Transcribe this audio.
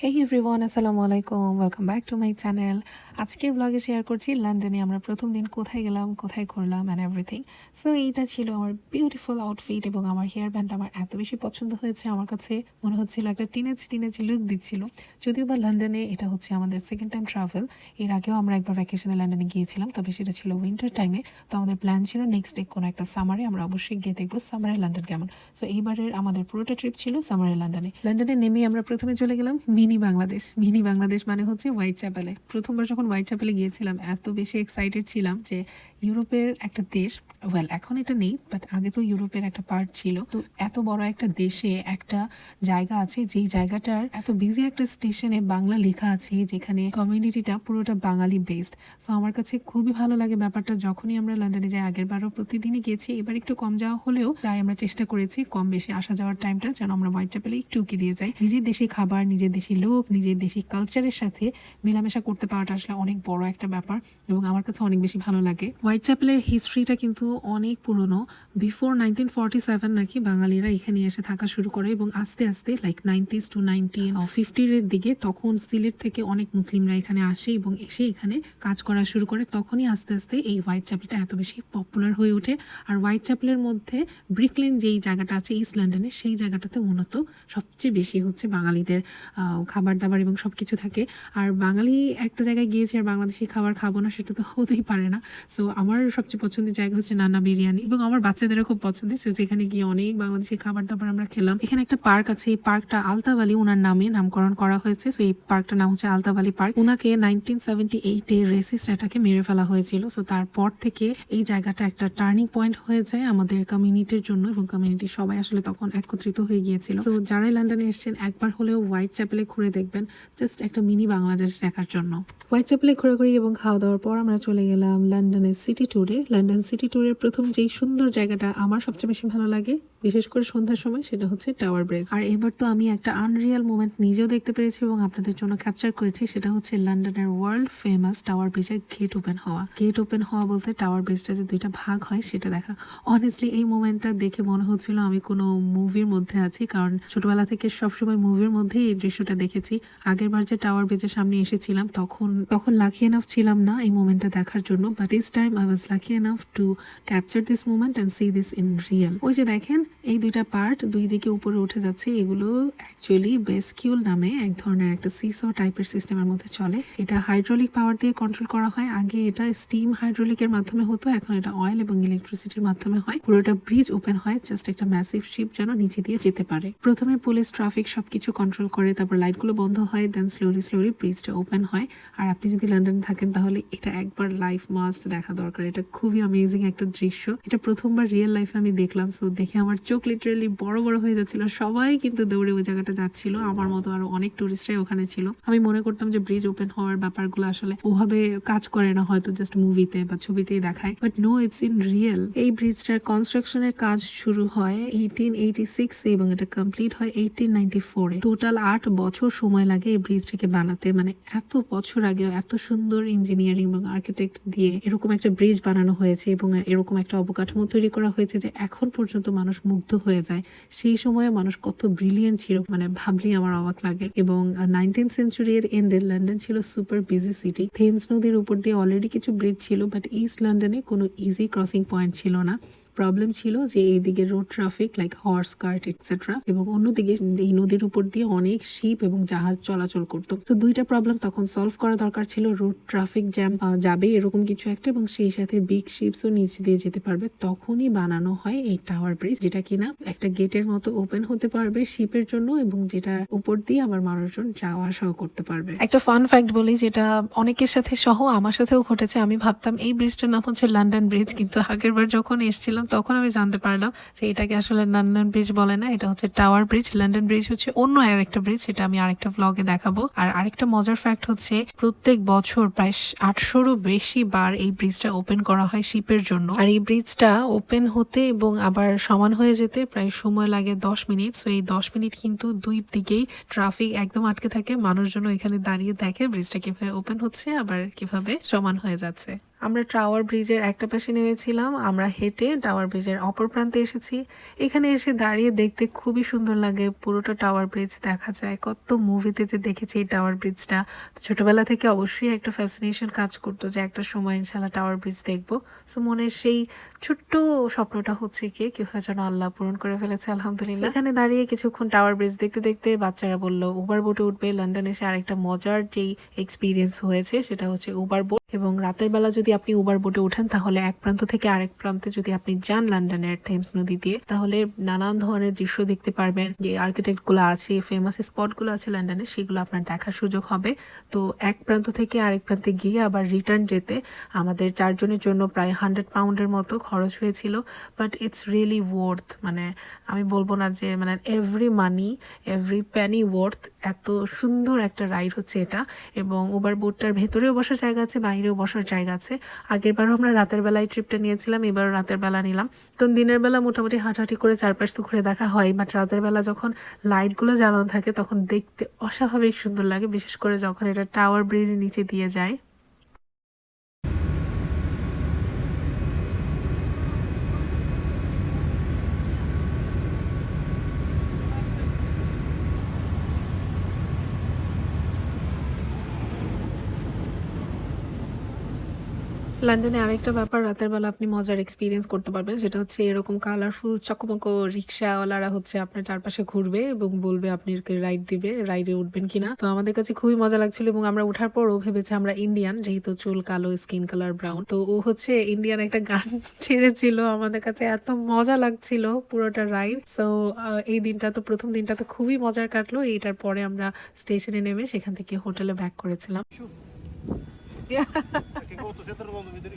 হেই everyone, আসসালামু আলাইকুম, welcome back to my channel. আজকের ব্লগে শেয়ার করছি লন্ডনে আমরা প্রথম দিন কোথায় গেলাম, কোথায় ঘুরলাম অ্যান্ড এভরিথিং। সো এইটা ছিল আমার বিউটিফুল আউটফিট এবং আমার হেয়ার ব্যান্ড আমার এত বেশি পছন্দ হয়েছে, আমার কাছে মনে হচ্ছিল একটা টিনেজ লুক দিচ্ছিল। যদিও বা লন্ডনে এটা হচ্ছে আমাদের সেকেন্ড টাইম ট্রাভেল। এর আগেও আমরা একবার ভ্যাকেশনে লন্ডনে গিয়েছিলাম, তবে সেটা ছিল উইন্টার টাইমে। তো আমাদের প্ল্যান ছিল নেক্সট ডে কোনো একটা সামারে আমরা অবশ্যই গিয়ে দেখবো সামারে লন্ডন কেমন। সো এইবারের আমাদের পুরোটা ট্রিপ ছিল সামারে লন্ডনে। লন্ডনে নেমে আমরা প্রথমে চলে গেলাম মিনি বাংলাদেশ মানে হচ্ছে হোয়াইট চ্যাপেলে। প্রথমবার যখন হোয়াইট চ্যাপেলে গিয়েছিলাম এত বেশি এক্সাইটেড ছিলাম যে ইউরোপের একটা দেশ, ওয়েল এখন এটা নেই বাট আগে তো ইউরোপের একটা পার্ট ছিল। তো এত বড় একটা দেশে একটা জায়গা আছে যেই জায়গাটার এত বিজি একটা স্টেশনে বাংলা লেখা আছে, যেখানে কমিউনিটিটা পুরোটা বাঙালি বেসড। সো আমার কাছে খুবই ভালো লাগে ব্যাপারটা। যখনই আমরা লন্ডনে যাই, আগের বারও প্রতিদিনই গেছি, এবার একটু কম যাওয়া হলেও তাই আমরা চেষ্টা করেছি কম বেশি আসা যাওয়ার টাইমটা যেন আমরা হোয়াইট চ্যাপেলে একটু উকি দিয়ে যাই। নিজের দেশি খাবার, নিজের দেশি লোক, নিজের দেশি কালচারের সাথে মেলামেশা করতে পারাটা আসলে অনেক বড় একটা ব্যাপার এবং আমার কাছে অনেক বেশি ভালো লাগে। হোয়াইট চ্যাপেলের হিস্ট্রিটা কিন্তু অনেক পুরনো। বিফোর 1947 নাকি বাঙালিরা এখানে এসে থাকা শুরু করে এবং আস্তে আস্তে লাইক 90s to 1950 এর দিকে তখন সিলেট থেকে অনেক মুসলিমরা এখানে আসে এবং এসে এখানে কাজ করা শুরু করে। তখনই আস্তে আস্তে এই হোয়াইট চ্যাপেলটা এত বেশি পপুলার হয়ে ওঠে। আর হোয়াইট চ্যাপেলের মধ্যে ব্রিকলেন যেই জায়গাটা আছে ইস্ট লন্ডনে, সেই জায়গাটাতে মূলত সবচেয়ে বেশি হচ্ছে বাঙালিদের খাবার দাবার এবং সব কিছু থাকে। আর বাঙালি একটা জায়গায় গিয়েছি আর বাংলাদেশি খাবার খাবো না, সেটা তো হতেই পারে না। সো আমার সবচেয়ে পছন্দের জায়গা হচ্ছে নানা বিরিয়ানি এবং আমার বাচ্চাদেরও খুব পছন্দের। সো যেখানে গিয়ে অনেক বাংলাদেশি খাবার দাবার আমরা খেলাম। এখানে একটা পার্ক আছে, এই পার্কটা আলতাবালি ওনার নামে নামকরণ করা হয়েছে। সো এই পার্কটার নাম হচ্ছে আলতাবালি পার্ক। ওনাকে 1978-এ রেসিস্ট অ্যাটাকে মেরে ফেলা হয়েছিল। সো তারপর থেকে এই জায়গাটা একটা টার্নিং পয়েন্ট হয়ে যায় আমাদের কমিউনিটির জন্য এবং কমিউনিটির সবাই আসলে তখন একত্রিত হয়ে গিয়েছিল। সো যারাই লন্ডনে এসেছেন একবার হলেও হোয়াইট চ্যাপেলে ঘুরে দেখবেন, জাস্ট একটা মিনি বাংলাদেশ দেখার জন্য। হোয়াইট চ্যাপেলে ঘোরাঘুরি এবং খাওয়া দাওয়ার পর আমরা চলে গেলাম লন্ডনের সিটি ট্যুরে। লন্ডন সিটি ট্যুরের প্রথম যেই সুন্দর জায়গাটা আমার সবচেয়ে বেশি ভালো লাগে, বিশেষ করে সন্ধ্যার সময়, সেটা হচ্ছে টাওয়ার ব্রিজ। আর এবার তো আমি একটা আনরিয়াল মোমেন্ট নিজেও দেখতে পেরেছি এবং আপনাদের জন্য ক্যাপচার করেছি। সেটা হচ্ছে লন্ডনের ওয়ার্ল্ড ফেমাস টাওয়ার ব্রিজের গেট ওপেন হওয়া বলতে টাওয়ার ব্রিজটা যে দুইটা ভাগ হয় সেটা দেখা। অনেস্টলি এই মোমেন্টটা দেখে মনে হচ্ছিল আমি কোনো মুভির মধ্যে আছি, কারণ ছোটবেলা থেকে সবসময় মুভির মধ্যেই এই দৃশ্যটা দেখেছি। আগের বার যে টাওয়ার ব্রিজের সামনে এসেছিলাম তখন লাকি এনাফ ছিলাম না এই মোমেন্টটা দেখার জন্য, but this time I was lucky enough to capture this moment and C this in real. ওই যে দেখেন এই দুইটা পার্ট দুই দিকে উপরে উঠে যাচ্ছে, এগুলো অ্যাকচুয়ালি বেসকিউল নামে এক ধরনের একটা সিসো টাইপের সিস্টেমের মধ্যে চলে। এটা হাইড্রোলিক পাওয়ার দিয়ে কন্ট্রোল করা হয়। আগে এটা স্টিম হাইড্রোলিকের মাধ্যমে হতো, এখন এটা অয়েল এবং ইলেকট্রিসিটির মাধ্যমে হয়। পুরোটা ব্রিজ ওপেন হয় জাস্ট একটা ম্যাসিভ শিপ যেন নিচে দিয়ে যেতে পারে। প্রথমে পুলিশ ট্রাফিক সবকিছু কন্ট্রোল করে, তারপর লাইটগুলো বন্ধ হয়, দেন স্লোলি ব্রিজটা ওপেন হয়। আর আপনি যদি লন্ডনে থাকেন তাহলে এটা একবার লাইফ মাস্ট দেখা দরকার। এটা খুবই অ্যামেজিং একটা দৃশ্য। এটা প্রথমবার রিয়েল লাইফে আমি দেখলাম। সো দেখে আমার চোখ লিটারালি বড় বড় হয়ে যাচ্ছিল। সবাই কিন্তু দৌড়ে ওই জায়গাটা যাচ্ছিল, আমার মতো আরো অনেক টুরিস্টরাই ওখানে ছিল। আমি মনে করতাম যে ব্রিজ ওপেন হওয়ার ব্যাপারগুলো আসলে ওভাবে কাজ করে না, হয়তো জাস্ট মুভিতে বা ছবিতেই দেখায়, but no, it's in real. এই ব্রিজটার কনস্ট্রাকশনের কাজ শুরু হয় 1886 এবং এটা কমপ্লিট হয় 1894-এ। টোটাল 8 বছর সময় লাগে এই ব্রিজটাকে বানাতে। মানে এত বছর আগে এত সুন্দর ইঞ্জিনিয়ারিং এবং আর্কিটেক্ট দিয়ে এরকম একটা ব্রিজ বানানো হয়েছে এবং এরকম একটা অবকাঠামো তৈরি করা হয়েছে যে এখন পর্যন্ত মানুষ মুগ্ধ হয়ে যায়। সেই সময়ে মানুষ কত ব্রিলিয়েন্ট ছিল, মানে ভাবলেই আমার অবাক লাগে। এবং 19th সেঞ্চুরির এন্ডে লন্ডন ছিল সুপার বিজি সিটি। থেমস নদীর উপর দিয়ে অলরেডি কিছু ব্রিজ ছিল, বাট ইস্ট লন্ডনে কোনো ইজি ক্রসিং পয়েন্ট ছিল না। প্রবলেম ছিল যে এইদিকে road traffic like horse cart etcetera, এবং অন্যদিকে এই নদীর উপর দিয়ে অনেক শিপ এবং জাহাজ চলাচল করতো। তো দুইটা প্রবলেম তখন সলভ করা দরকার ছিল। রোড ট্রাফিক জ্যাম যাবে এরকম কিছু একটা, এবং সেই সাথে বিগ শিপসও নিচ দিয়ে যেতে পারবে। তখনই বানানো হয় এই টাওয়ার ব্রিজ, যেটা কিনা একটা গেটের মতো ওপেন হতে পারবে শিপের জন্য এবং যেটা উপর দিয়ে আবার মানুষজন যাওয়া আসাও করতে পারবে। একটা ফান ফ্যাক্ট বলি, যেটা অনেকের সাথে সহ আমার সাথেও ঘটেছে। আমি ভাবতাম এই ব্রিজটার নাম হচ্ছে লন্ডন ব্রিজ, কিন্তু আগের বার যখন এসেছিলাম তখন আমি জানতে পারলাম যে এটাকে আসলে লন্ডন ব্রিজ বলে না, এটা হচ্ছে টাওয়ার ব্রিজ। লন্ডন ব্রিজ হচ্ছে অন্য আরেকটা ব্রিজ, সেটা আমি আরেকটা ভ্লগে দেখাবো। আর আরেকটা মজার ফ্যাক্ট হচ্ছে প্রত্যেক বছর প্রায় 800-রও বেশি বার এই ব্রিজটা ওপেন করা হয় শিপের জন্য। আর এই ব্রিজটা ওপেন হতে এবং আবার সমান হয়ে যেতে প্রায় সময় লাগে 10 মিনিট। সো এই 10 মিনিট কিন্তু দুই দিকেই ট্রাফিক একদম আটকে থাকে, মানুষজন এখানে দাঁড়িয়ে দেখে ব্রিজটা কিভাবে ওপেন হচ্ছে আবার কিভাবে সমান হয়ে যাচ্ছে। আমরা টাওয়ার ব্রিজের একটা পাশে নেমেছিলাম, আমরা হেঁটে টাওয়ার ব্রিজের অপর প্রান্তে এসেছি। এখানে এসে দাঁড়িয়ে দেখতে খুবই সুন্দর লাগে, পুরোটা টাওয়ার ব্রিজ দেখা যায়। কত মুভিতে যে দেখেছি এই টাওয়ার ব্রিজটা, তো ছোটবেলা থেকে অবশ্যই একটা ফ্যাসিনেশন কাজ করতো যে একটা সময় ইনশাল্লাহ টাওয়ার ব্রিজ দেখবো। সো মনের সেই ছোট্ট স্বপ্নটা হচ্ছে কি কিভাবে যেন আল্লাহ পূরণ করে ফেলেছে আলহামদুলিল্লাহ। এখানে দাঁড়িয়ে কিছুক্ষণ টাওয়ার ব্রিজ দেখতে দেখতে বাচ্চারা বললো উবার বোটে উঠবে। লন্ডনে এসে আরেকটা মজার যেই এক্সপিরিয়েন্স হয়েছে সেটা হচ্ছে উবার বোট, এবং রাতের বেলা যদি আপনি উবার বোটে উঠেন তাহলে এক প্রান্ত থেকে আরেক প্রান্তে যদি আপনি যান লন্ডনের থেমস নদী দিয়ে, তাহলে নানান ধরনের দৃশ্য দেখতে পারবেন। যে আর্কিটেক্ট গুলো আছে, ফেমাস স্পট গুলো আছে লন্ডনে, সেগুলো আপনার দেখার সুযোগ হবে। তো এক প্রান্ত থেকে আরেক প্রান্তে গিয়ে আবার রিটার্ন যেতে আমাদের 4 জনের জন্য প্রায় £100 মতো খরচ হয়েছিল। বাট ইটস রিয়েলি ওয়ার্থ, মানে আমি বলবো না যে মানে এভরি মানি এভরি পেনি ওয়ার্থ। এত সুন্দর একটা রাইড হচ্ছে এটা। এবং উবার বোটটার ভেতরেও বসার জায়গা আছে, বাইরেও বসার জায়গা আছে। আগের বারও আমরা রাতের বেলায় ট্রিপটা নিয়েছিলাম, এবারও রাতের বেলা নিলাম। কারণ দিনের বেলা মোটামুটি হাঁটাহাঁটি করে চারপাশ তো ঘুরে দেখা হয়, বাট রাতের বেলা যখন লাইটগুলো জ্বালানো থাকে তখন দেখতে অস্বাভাবিক সুন্দর লাগে, বিশেষ করে যখন এটা টাওয়ার ব্রিজের নিচে দিয়ে যায়। লন্ডনে আরেকটা ব্যাপার, রাতের বেলা আপনি মজার এক্সপিরিয়েন্স করতে পারবেন, সেটা হচ্ছে এরকম কালারফুল চকমকো রিক্সাওয়ালারা হচ্ছে আপনার চারপাশে ঘুরবে এবং বলবে আপনি রাইড দিবে, রাইডে উঠবেন কিনা। তো আমাদের কাছে খুবই মজা লাগছিল, এবং আমরা ওঠার পর ও ভেবেছে আমরা ইন্ডিয়ান, যেহেতু চুল কালো, স্কিন কালার ব্রাউন। তো ও হচ্ছে ইন্ডিয়ান একটা গান ছেড়েছিল, আমাদের কাছে এত মজা লাগছিল পুরোটা রাইড। সো এই দিনটা তো প্রথম দিনটা তো খুবই মজার কাটলো। এইটার পরে আমরা স্টেশনে নেমে সেখান থেকে হোটেলে ব্যাক করেছিলাম। Che conto si è trovato a vedere